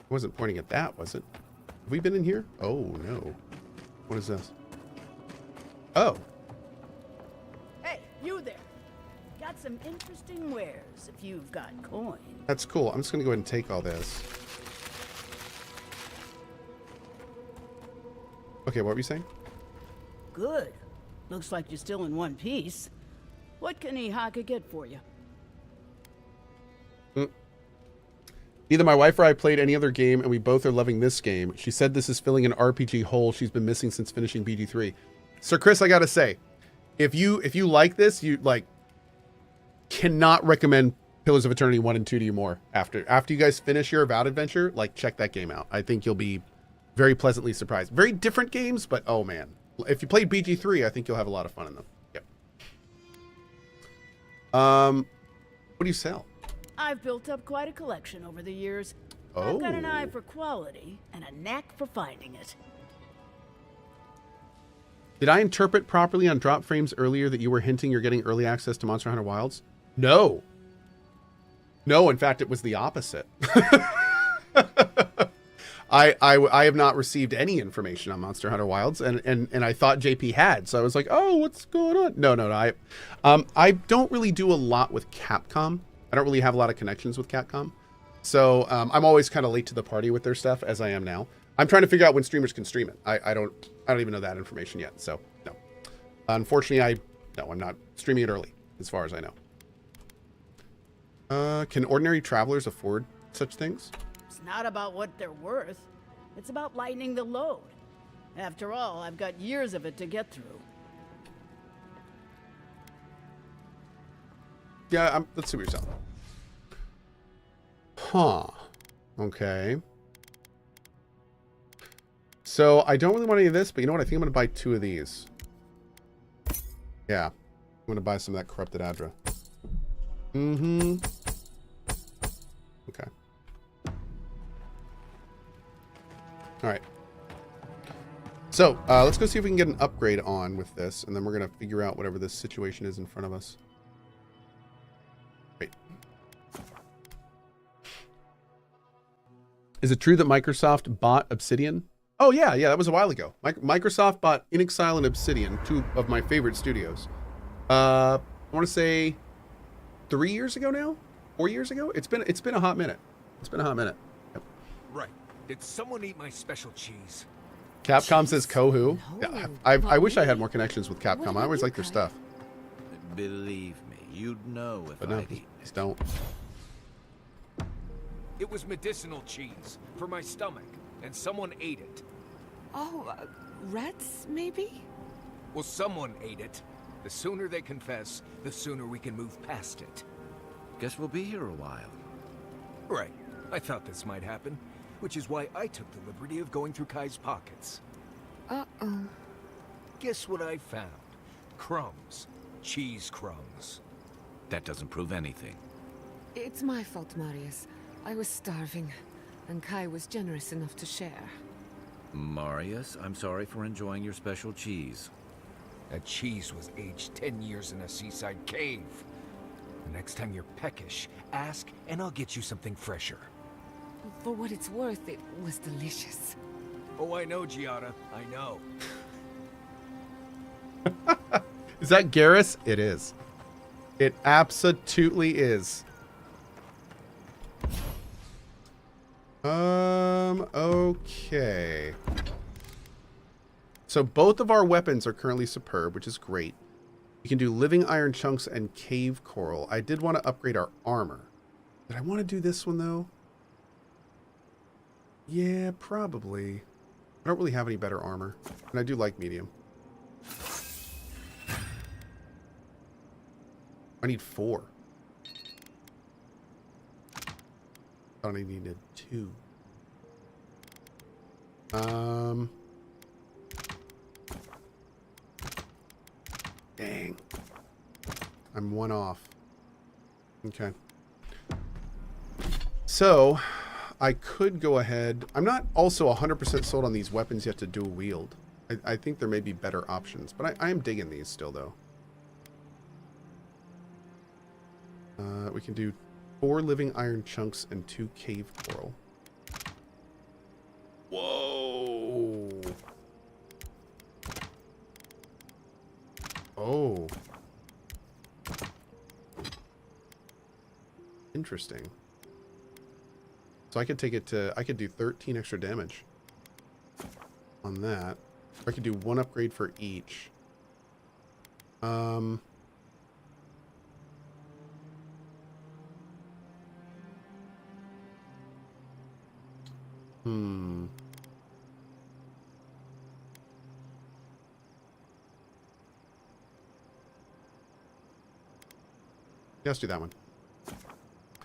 I wasn't pointing at that, was it? Have we been in here? Oh, no. What is this? Oh. Hey, you there. Got some interesting wares if you've got coin. That's cool. I'm just going to go ahead and take all this. Okay, what were you saying? Good. Looks like you're still in one piece. What can Ihaka get for you? Neither my wife or I played any other game, and we both are loving this game. She said this is filling an RPG hole she's been missing since finishing BG3. Sir Chris, I gotta say, if you like this, you like cannot recommend Pillars of Eternity 1 and 2 to you more. After you guys finish your Avowed adventure, like check that game out. I think you'll be very pleasantly surprised. Very different games, but oh man. If you played BG3, I think you'll have a lot of fun in them. Yep. What do you sell? I've built up quite a collection over the years. Oh. I've got an eye for quality and a knack for finding it. Did I interpret properly on drop frames earlier that you were hinting you're getting early access to Monster Hunter Wilds? No. No, in fact, it was the opposite. I have not received any information on Monster Hunter Wilds, and I thought JP had, so I was like, oh, what's going on? No. I don't really do a lot with Capcom. I don't really have a lot of connections with Capcom. So I'm always kind of late to the party with their stuff, as I am now. I'm trying to figure out when streamers can stream it. I don't even know that information yet, so no. Unfortunately, I'm not streaming it early, as far as I know. Can ordinary travelers afford such things? It's not about what they're worth. It's about lightening the load. After all, I've got years of it to get through. Yeah, let's see what you're selling. Huh. Okay. So I don't really want any of this, but you know what? I think I'm going to buy 2 of these. Yeah. I'm going to buy some of that corrupted Adra. Mm-hmm. Okay. All right. So let's go see if we can get an upgrade on with this, and then we're going to figure out whatever this situation is in front of us. Wait. Is it true that Microsoft bought Obsidian? Oh, yeah, that was a while ago. Microsoft bought In Exile and Obsidian, 2 of my favorite studios. I want to say 3 years ago now? 4 years ago? It's been a hot minute. It's been a hot minute. Yep. Right. Did someone eat my special cheese? Capcom says Cohh. No, Yeah, I wish I had more connections with Capcom. I always like their stuff. Believe me, you'd know if But no, I'd eaten just it. don't. It was medicinal cheese for my stomach, and someone ate it. Oh, rats, maybe? Well, someone ate it. The sooner they confess, the sooner we can move past it. Guess we'll be here a while. Right. I thought this might happen, which is why I took the liberty of going through Kai's pockets. Uh-oh. Guess what I found? Crumbs. Cheese crumbs. That doesn't prove anything. It's my fault, Marius. I was starving, and Kai was generous enough to share. Marius, I'm sorry for enjoying your special cheese. That cheese was aged 10 years in a seaside cave. The next time you're peckish, ask and I'll get you something fresher. For what it's worth, it was delicious. Oh, I know, Giada. I know. Is that Garrus? It is. It absolutely is. Okay. So both of our weapons are currently superb, which is great. We can do living iron chunks and cave coral. I did want to upgrade our armor. Did I want to do this one though? Yeah, probably. I don't really have any better armor, and I do like medium. I need 4. Thought I needed 2. Dang. I'm 1 off. Okay. So, I could go ahead. I'm not also 100% sold on these weapons yet to dual wield. I think there may be better options, but I am digging these still, though. We can do 4 living iron chunks and 2 cave coral. Whoa. Oh. Interesting. So I could take it to, I could do 13 extra damage on that. I could do 1 upgrade for each. Yeah, let's do that one.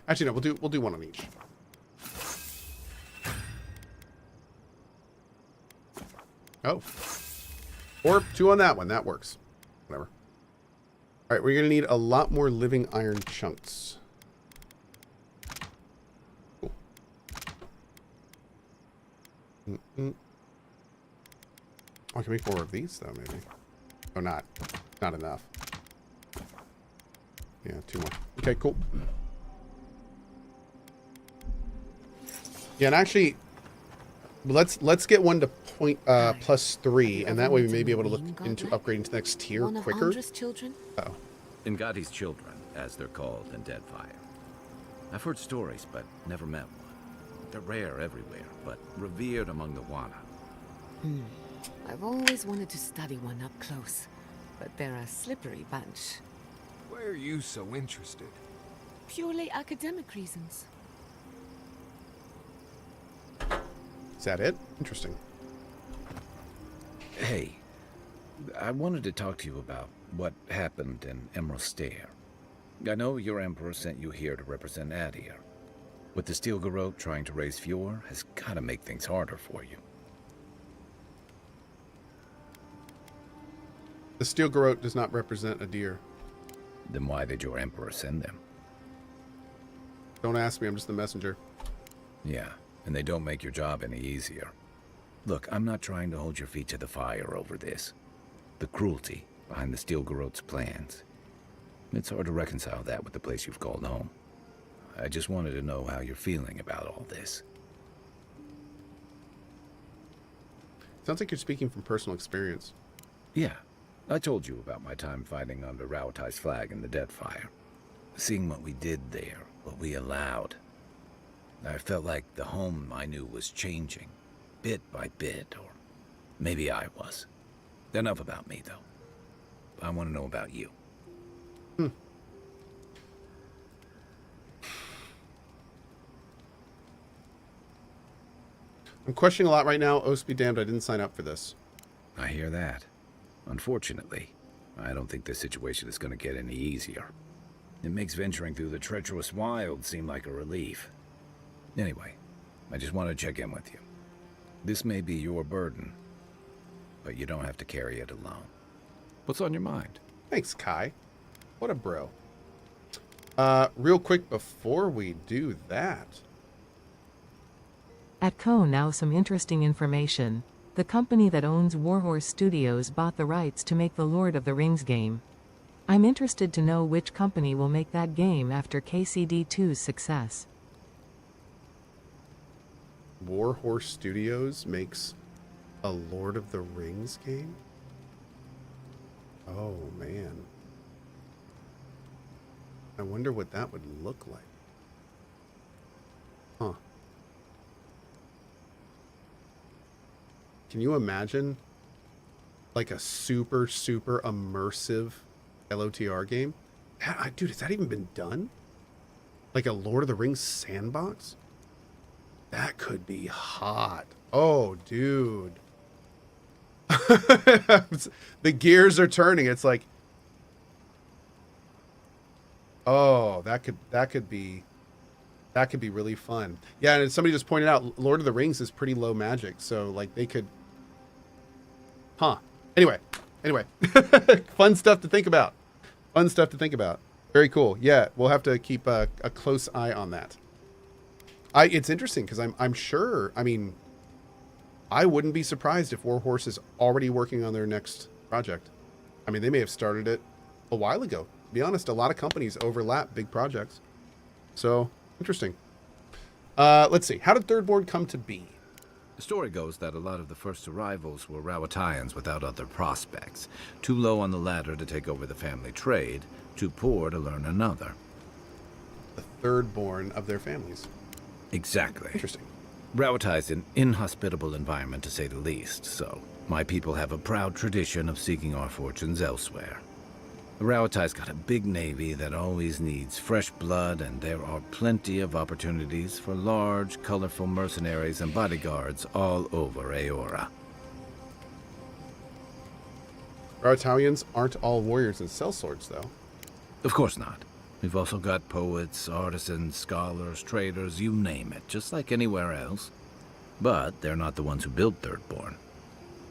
Actually, no, we'll do 1 on each. Oh. Or 2 on that one. That works. Whatever. All right, we're going to need a lot more living iron chunks. Cool. Oh, I can make more of these, though, maybe. Oh, not enough. Yeah, 2 more. Okay, cool. Yeah, and actually, let's get one to +3, and that way we may be able to look into upgrading to the next tier quicker. Children? Uh-oh. Ngati's children, as they're called in Deadfire. I've heard stories, but never met one. They're rare everywhere, but revered among the Wana. I've always wanted to study one up close, but they're a slippery bunch. Why are you so interested? Purely academic reasons. Is that it? Interesting. Hey, I wanted to talk to you about what happened in Emerald Stair. I know your Emperor sent you here to represent Adir. With the Steel Garrote trying to raise Fjord has got to make things harder for you. The Steel Garrote does not represent a deer. Then why did your Emperor send them? Don't ask me, I'm just the messenger. Yeah, and they don't make your job any easier. Look, I'm not trying to hold your feet to the fire over this. The cruelty behind the Steel Garrote's plans. It's hard to reconcile that with the place you've called home. I just wanted to know how you're feeling about all this. Sounds like you're speaking from personal experience. Yeah, I told you about my time fighting under Rauatai's flag in the Deadfire. Seeing what we did there, what we allowed. I felt like the home I knew was changing, bit by bit, or maybe I was. Enough about me, though. I want to know about you. I'm questioning a lot right now. Oath be damned, I didn't sign up for this. I hear that. Unfortunately, I don't think this situation is going to get any easier. It makes venturing through the treacherous wild seem like a relief. Anyway, I just want to check in with you. This may be your burden, but you don't have to carry it alone. What's on your mind? Thanks, Kai. What a bro. Real quick before we do that. At Cohh now some interesting information. The company that owns Warhorse Studios bought the rights to make the Lord of the Rings game. I'm interested to know which company will make that game after KCD2's success. Warhorse Studios makes a Lord of the Rings game? Oh, man. I wonder what that would look like. Huh. Can you imagine like a super, super immersive LOTR game? Dude, has that even been done? Like a Lord of the Rings sandbox? That could be hot. Oh, dude. The gears are turning. It's like, oh, that could be really fun. Yeah, and somebody just pointed out Lord of the Rings is pretty low magic, so like they could. Huh. Anyway. Fun stuff to think about. Very cool. Yeah, we'll have to keep a close eye on that. It's interesting because I'm sure. I mean, I wouldn't be surprised if Warhorse is already working on their next project. I mean, they may have started it a while ago. To be honest, a lot of companies overlap big projects. So, interesting. Let's see. How did Thirdborn come to be? The story goes that a lot of the first arrivals were Rawatayans without other prospects. Too low on the ladder to take over the family trade, too poor to learn another. The thirdborn of their families. Exactly. Interesting. Rawatai's an inhospitable environment, to say the least, so my people have a proud tradition of seeking our fortunes elsewhere. Rawatai's got a big navy that always needs fresh blood, and there are plenty of opportunities for large, colorful mercenaries and bodyguards all over Aora. Rawatalians aren't all warriors and sellswords, though. Of course not. We've also got poets, artisans, scholars, traders, you name it, just like anywhere else. But they're not the ones who built Thirdborn.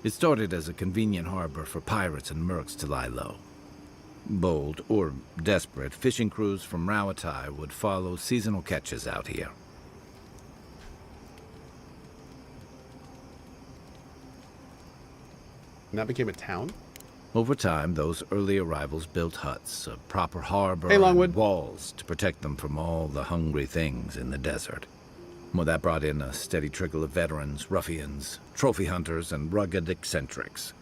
It started as a convenient harbor for pirates and mercs to lie low. Bold, or desperate, fishing crews from Rawatai would follow seasonal catches out here. And that became a town? Over time, those early arrivals built huts, a proper harbor, Hey, Longwood. and walls to protect them from all the hungry things in the desert. Well, that brought in a steady trickle of veterans, ruffians, trophy hunters, and rugged eccentrics.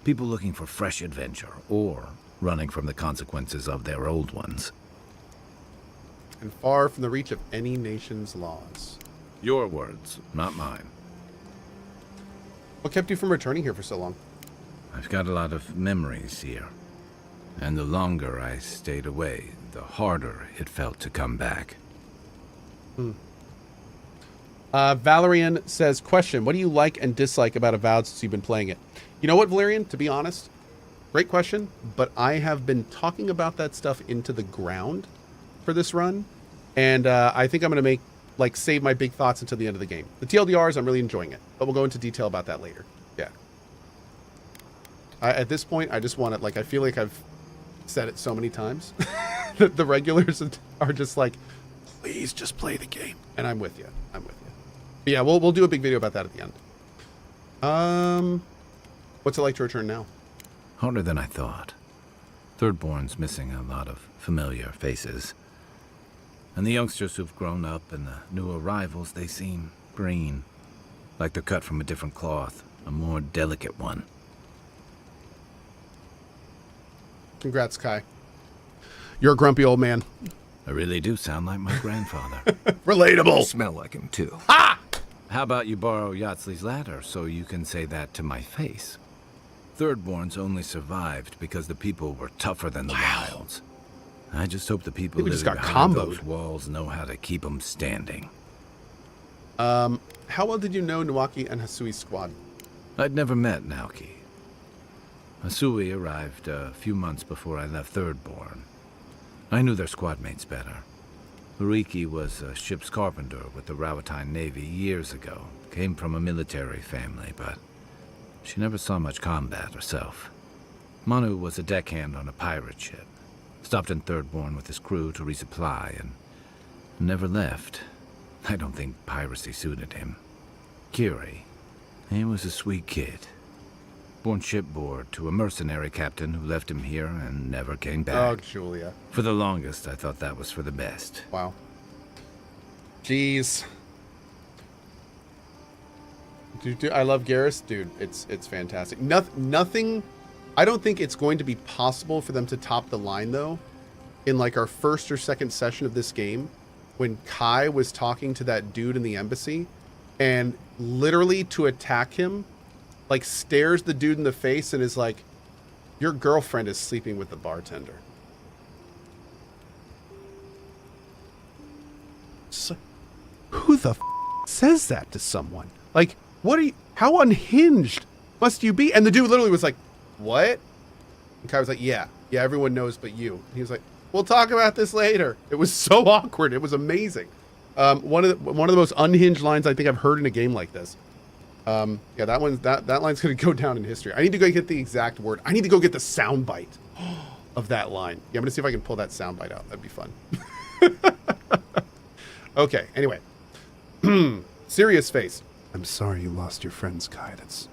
People looking for fresh adventure, or running from the consequences of their old ones. And far from the reach of any nation's laws. Your words, not mine. What kept you from returning here for so long? I've got a lot of memories here. And the longer I stayed away, the harder it felt to come back. Valerian says, question, what do you like and dislike about Avowed since you've been playing it? You know what, Valerian? To be honest, great question, but I have been talking about that stuff into the ground for this run, and I think I'm going to save my big thoughts until the end of the game. The TLDRs, I'm really enjoying it, but we'll go into detail about that later. Yeah. At this point, I just want it, I feel like I've said it so many times that the regulars are just like, please just play the game. And I'm with you. I'm with you. But yeah, we'll do a big video about that at the end. What's it like to return now? Harder than I thought. Thirdborn's missing a lot of familiar faces. And the youngsters who've grown up and the new arrivals, they seem green. Like they're cut from a different cloth, a more delicate one. Congrats, Kai. You're a grumpy old man. I really do sound like my grandfather. Relatable. Smell like him, too. How about you borrow Yatsley's ladder so you can say that to my face? Thirdborns only survived because the people were tougher than the wilds. I just hope the people We just living got behind comboed. those walls know how to keep them standing. How well did you know Nawaki and Hasui's squad? I'd never met Naoki. Hasui arrived a few months before I left Thirdborn. I knew their squad mates better. Uriki was a ship's carpenter with the Rawatai Navy years ago. Came from a military family, but she never saw much combat herself. Manu was a deckhand on a pirate ship. Stopped in Thirdborn with his crew to resupply and never left. I don't think piracy suited him. Kiri, he was a sweet kid. Born shipboard to a mercenary captain who left him here and never came Oh, back. Julia. For the longest, I thought that was for the best. Wow. Jeez. Dude, I love Garrus. Dude, it's fantastic. Nothing. I don't think it's going to be possible for them to top the line, though, in our first or second session of this game, when Kai was talking to that dude in the embassy, and literally to attack him, stares the dude in the face and is like, your girlfriend is sleeping with the bartender. So, who the says that to someone? What are you, how unhinged must you be? And the dude literally was like, what? And Kai was like, yeah, everyone knows but you. And he was like, we'll talk about this later. It was so awkward. It was amazing. One of the most unhinged lines I think I've heard in a game like this. Yeah, that line's gonna go down in history. I need to go get the exact word. I need to go get the soundbite of that line. Yeah, I'm gonna see if I can pull that soundbite out. That'd be fun. Okay, anyway. Serious face. I'm sorry you lost your friends, Kai. It's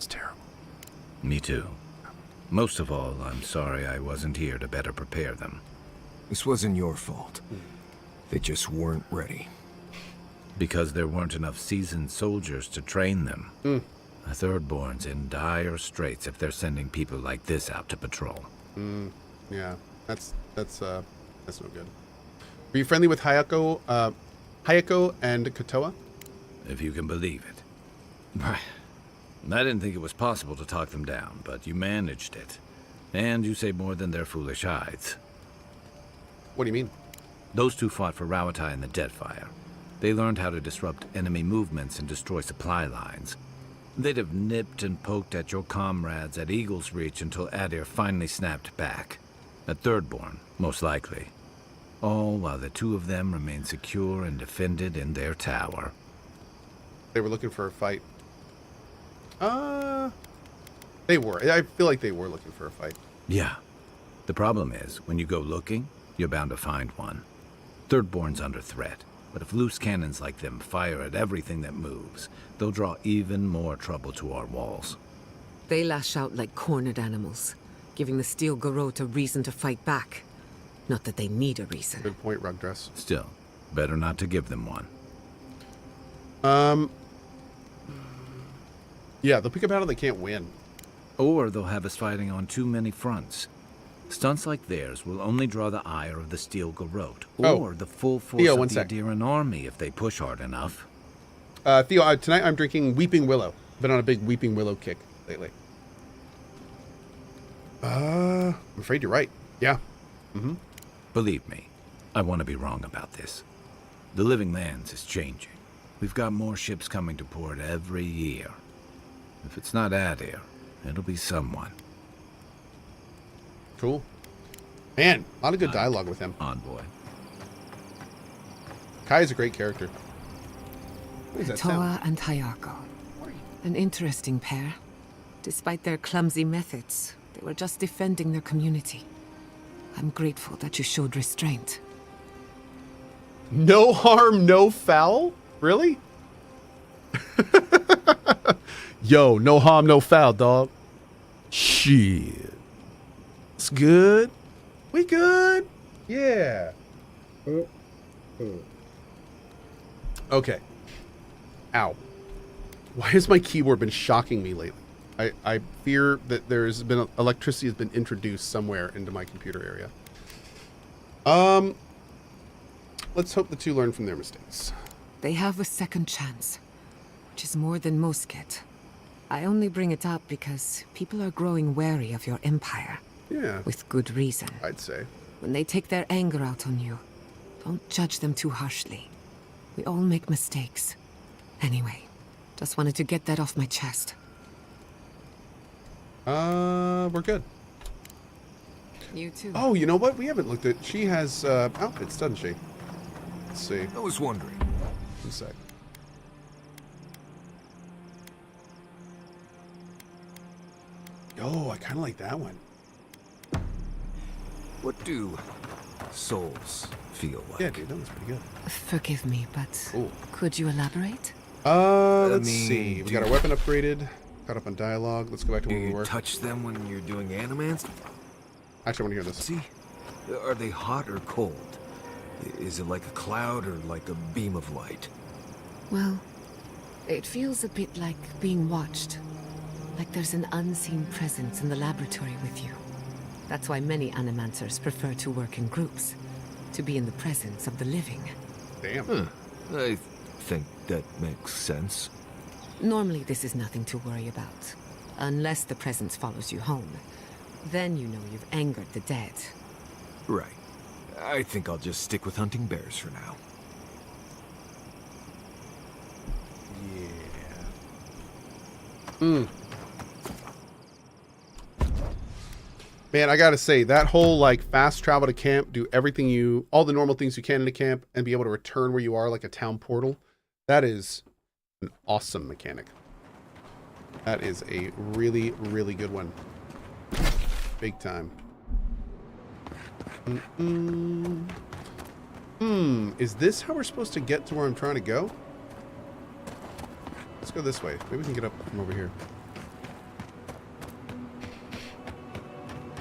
terrible. Me too. Most of all, I'm sorry I wasn't here to better prepare them. This wasn't your fault. They just weren't ready. Because there weren't enough seasoned soldiers to train them. Mm. The Thirdborn's in dire straits if they're sending people like this out to patrol. Yeah, that's no good. Are you friendly with Hayako and Kotoa? If you can believe it. I didn't think it was possible to talk them down, but you managed it. And you say more than their foolish hides. What do you mean? Those two fought for Rawatai in the Deadfire. They learned how to disrupt enemy movements and destroy supply lines. They'd have nipped and poked at your comrades at Eagle's Reach until Adir finally snapped back. At Thirdborn, most likely. All while the two of them remained secure and defended in their tower. They were looking for a fight. They were. I feel like they were looking for a fight. Yeah. The problem is, when you go looking, you're bound to find one. Thirdborn's under threat, but if loose cannons like them fire at everything that moves, they'll draw even more trouble to our walls. They lash out like cornered animals, giving the Steel Garrote a reason to fight back. Not that they need a reason. Good point, Rugdress. Still, better not to give them one. Yeah, they'll pick a battle they can't win. Or they'll have us fighting on too many fronts. Stunts like theirs will only draw the ire of the Steel Garrote, or the full force Theo, of one the sec. Adiran army if they push hard enough. Theo, tonight I'm drinking Weeping Willow. Been on a big Weeping Willow kick lately. I'm afraid you're right. Yeah. Mm-hmm. Believe me, I want to be wrong about this. The Living Lands is changing. We've got more ships coming to port every year. If it's not Adir, it'll be someone. Cool. Man, a lot of good dialogue with him. Envoy. Kai is a great character. What is that sound? Toa and Hayako. An interesting pair. Despite their clumsy methods, they were just defending their community. I'm grateful that you showed restraint. No harm, no foul? Really? Yo, no harm, no foul, dog. Shit. It's good. We good? Yeah. Okay. Ow. Why has my keyboard been shocking me lately? I fear that there's been electricity has been introduced somewhere into my computer area. Let's hope the two learn from their mistakes. They have a second chance, which is more than most get. I only bring it up because people are growing wary of your empire. Yeah, With good reason. I'd say. When they take their anger out on you, don't judge them too harshly. We all make mistakes. Anyway, just wanted to get that off my chest. We're good. You too. Oh, you know what? We haven't looked at. She has outfits, doesn't she? Let's see. I was wondering. One sec. Oh, I kind of like that one. What do souls feel like? Yeah, dude, that was pretty good. Forgive me, but Cool. could you elaborate? Let's mean, see. We do got our you- weapon upgraded. Caught up on dialogue. Let's go back to Do where we you were. touch them when you're doing animance? Actually, I want to hear this. See? Are they hot or cold? Is it like a cloud or like a beam of light? Well, it feels a bit like being watched. Like there's an unseen presence in the laboratory with you. That's why many animancers prefer to work in groups. To be in the presence of the living. Damn. I think that makes sense. Normally this is nothing to worry about. Unless the presence follows you home. Then you know you've angered the dead. Right. I think I'll just stick with hunting bears for now. Yeah. Man, I gotta say, that whole like fast travel to camp, do everything all the normal things you can in a camp, and be able to return where you are like a town portal, that is an awesome mechanic. That is a really, really good one. Big time. Is this how we're supposed to get to where I'm trying to go? Let's go this way. Maybe we can get up from over here.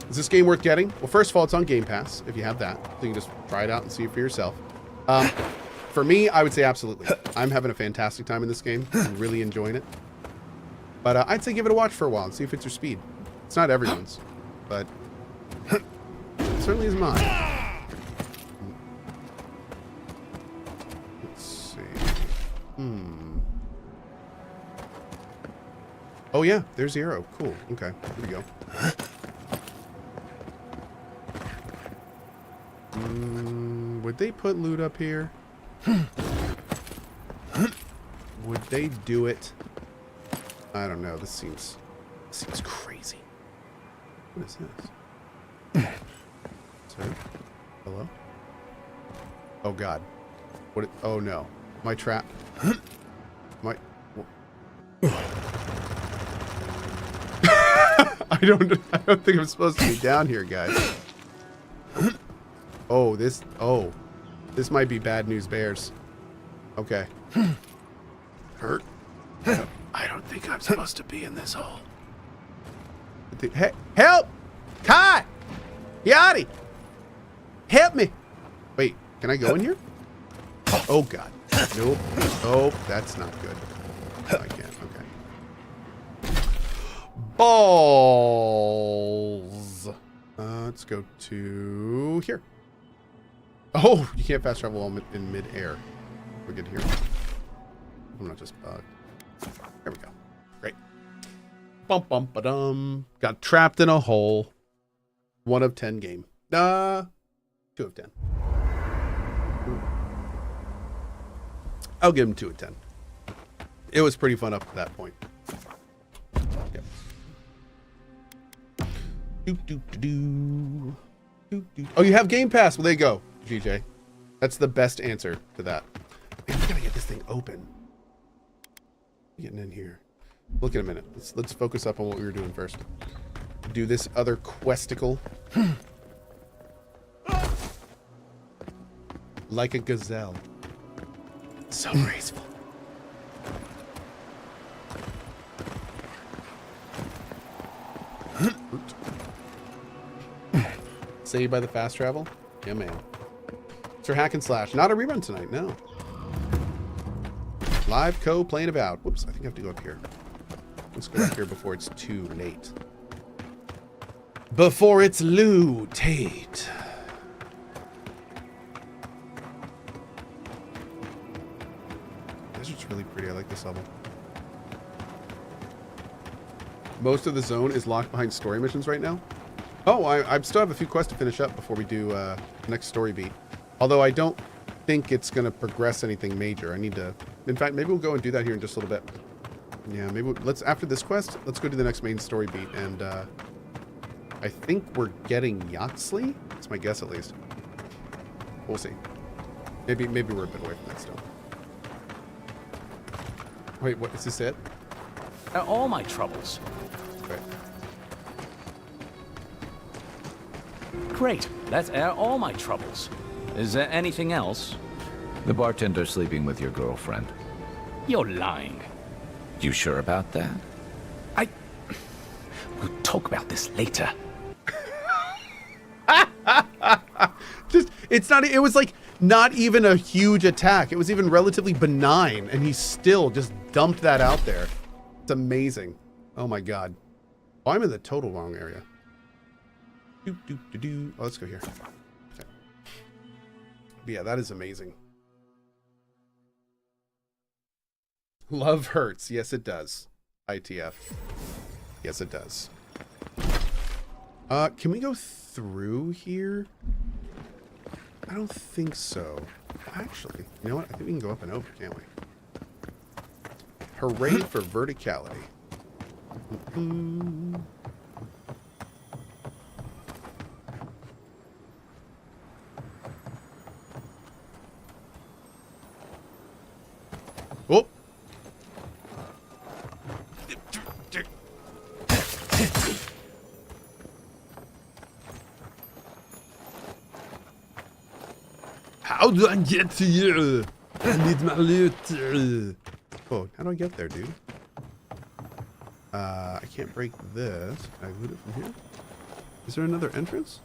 Is this game worth getting? Well, first of all, it's on Game Pass, if you have that. So you can just try it out and see it for yourself. For me, I would say absolutely. I'm having a fantastic time in this game. I'm really enjoying it. But I'd say give it a watch for a while and see if it's your speed. It's not everyone's, but it certainly is mine. Let's see. Oh yeah, there's the arrow. Cool. Okay, here we go. Would they put loot up here? Would they do it? I don't know. This seems crazy. What is this? Sir? Hello? Oh God. What? Oh no. My trap. My. I don't think I'm supposed to be down here, guys. Oh, this might be bad news bears. Okay. Hurt. I don't think I'm supposed to be in this hole. Hey, help! Kai! Yachty! Help me! Wait, can I go in here? Oh God. Nope. Oh, that's not good. No, I can't. Okay. Balls. Let's go to here. Oh, you can't fast travel while in mid-air. We're good here. I'm not just bugged. There we go. Great. Bum bum ba-dum. Got trapped in a hole. 1 of 10 game. 2 of 10. Ooh. I'll give him 2 of 10. It was pretty fun up to that point. Yep. Oh, you have Game Pass. Well, there you go, GJ. That's the best answer to that. Man, we gotta get this thing open. Getting in here. Look in a minute. Let's focus up on what we were doing first. Do this other questicle. Like a gazelle. So graceful. Saved by the fast travel? Yeah, man. It's for hack and slash. Not a rerun tonight, no. Live Cohh playing Avowed. Whoops, I think I have to go up here. Let's go up here before it's too late. Before it's loo-tate. This is really pretty. I like this level. Most of the zone is locked behind story missions right now. Oh, I still have a few quests to finish up before we do next story beat. Although I don't think it's going to progress anything major. I need to... In fact, maybe we'll go and do that here in just a little bit. Yeah, maybe let's... After this quest, let's go to the next main story beat. And I think we're getting Yatsley? That's my guess, at least. We'll see. Maybe we're a bit away from that still. Wait, what? Is this it? All my troubles. Okay. Great. That's all my troubles. Is there anything else? The bartender's sleeping with your girlfriend. You're lying. You sure about that? We'll talk about this later. Just, it's not, it was like not even a huge attack. It was even relatively benign, and he still just dumped that out there. It's amazing. Oh my God. Oh, I'm in the total wrong area. Oh, let's go here. Okay. But yeah, that is amazing. Love hurts. Yes, it does. ITF. Yes, it does. Can we go through here? I don't think so. Actually, you know what? I think we can go up and over, can't we? Hooray for verticality. Oh! How do I get to you? I need my loot. Oh, how do I get there, dude? I can't break this. Can I loot it from here? Is there another entrance?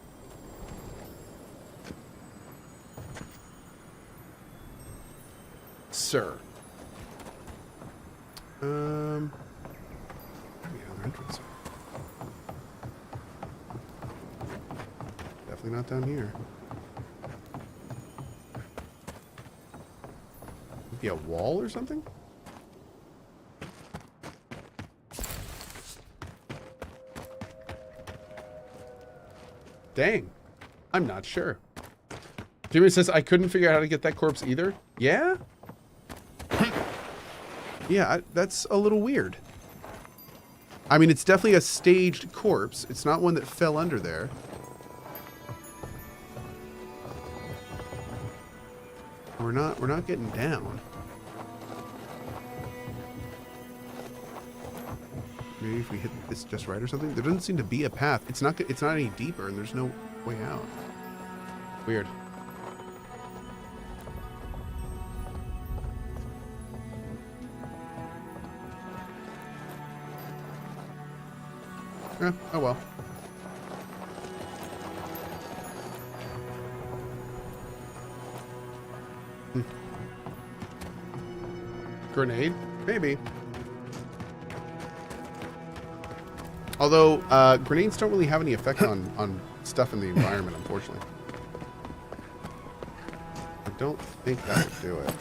sir. Maybe other entrance. Definitely not down here. Maybe a wall or something? Dang. I'm not sure. Jimmy says, I couldn't figure out how to get that corpse either. Yeah? Yeah, that's a little weird. I mean, it's definitely a staged corpse. It's not one that fell under there. We're not getting down. Maybe if we hit this just right or something. There doesn't seem to be a path. It's not any deeper, and there's no way out. Weird. Oh well. Grenade? Maybe. Although, grenades don't really have any effect on stuff in the environment, unfortunately. I don't think that would do it.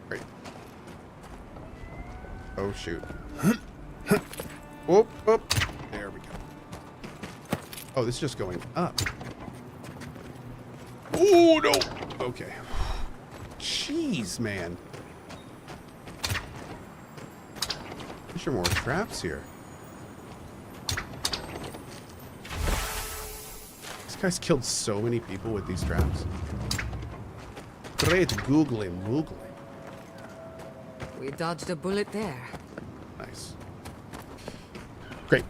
Great. Oh, shoot. Whoop, whoop. There we go. Oh, this is just going up. Oh, no. Okay. Jeez, man. There's more traps here. This guy's killed so many people with these traps. Great googly moogly. We dodged a bullet there. Nice. Great.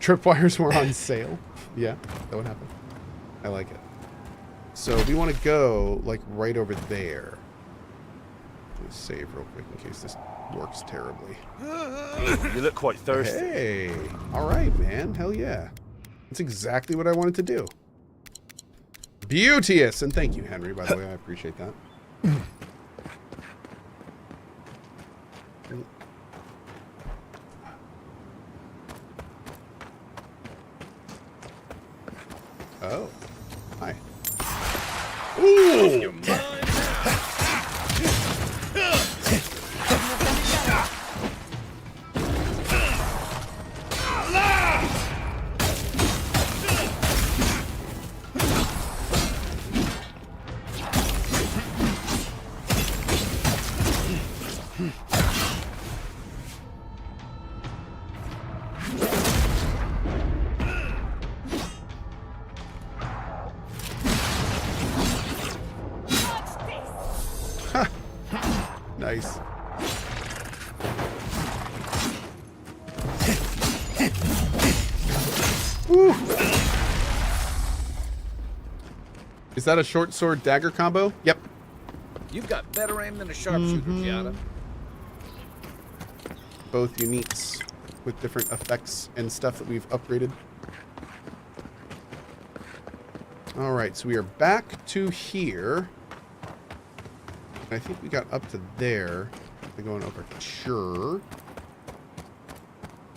Tripwires were on sale. Yeah, that would happen. I like it. So we want to go like right over there. Let's save real quick in case this works terribly. You look quite thirsty. Hey, all right, man. Hell yeah. That's exactly what I wanted to do. Beauteous, and thank you, Henry. By the way, I appreciate that. Oh, hi. Ooh! Nice. Woo. Is that a short sword dagger combo? Yep. You've got better aim than a sharpshooter, Giada. Both uniques with different effects and stuff that we've upgraded. All right, so we are back to here. I think we got up to there. We're going over. Sure.